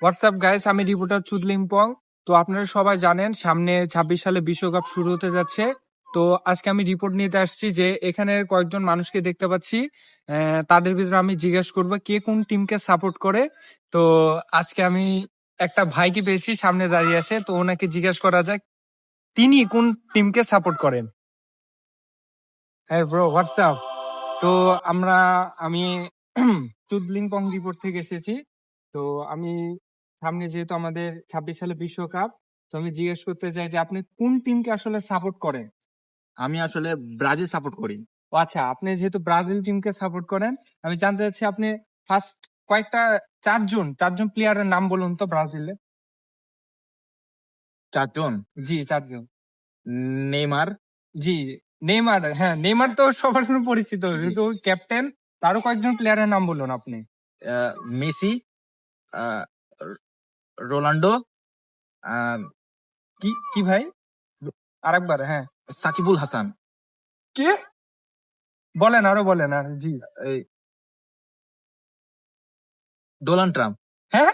WhatsApp guys, আমি reporter চুদলিংপং। তো আপনারা সবাই জানেন সামনে 26 সালে বিশ্বকাপ শুরু হতে যাচ্ছে। তো আজকে আমি রিপোর্ট নিতে আসছি যে এখানে কয়েকজন মানুষকে দেখতে পাচ্ছি, তাদের ভিতরে আমি জিজ্ঞেস করবো কে কোন টিমকে সাপোর্ট করে। তো আজকে আমি একটা ভাইকে পেয়েছি সামনে দাঁড়িয়ে আছে, তো ওনাকে জিজ্ঞেস করা যাক তিনি কোন টিমকে সাপোর্ট করেন। হ্যাঁ ব্রো, হোয়াটসঅ্যাপ। তো আমি চুদলিংপং রিপোর্ট থেকে এসেছি। তো আমি সামনে যেহেতু আমাদের 26 সালে বিশ্বকাপ, তো আমি জিজ্ঞেস করতে চাই যে আপনি কোন টিমকে আসলে সাপোর্ট করেন। আমি আসলে ব্রাজিল সাপোর্ট করি। ও আচ্ছা, আপনি যেহেতু ব্রাজিল টিমকে সাপোর্ট করেন, আমি জানতে চাচ্ছি আপনি ফার্স্ট কয়েকটা চারজন প্লেয়ারের নাম বলুন তো ব্রাজিলে। চারজন। জি, চারজন। নেইমার, জি, নেইমার। হ্যাঁ, নেইমার তো সবার জন্য পরিচিত, জি। যেহেতু ক্যাপ্টেন। তারও কয়েকজন প্লেয়ারের নাম বলুন আপনি। মেসি, আহ, রোনাল্ডো, আহ, কি কি ভাই, আরেকবার। হ্যাঁ, সাকিবুল হাসান, কে বলেন, আরো বলেন। আর জি, এই ডোনাল্ড ট্রাম্প। হ্যাঁ,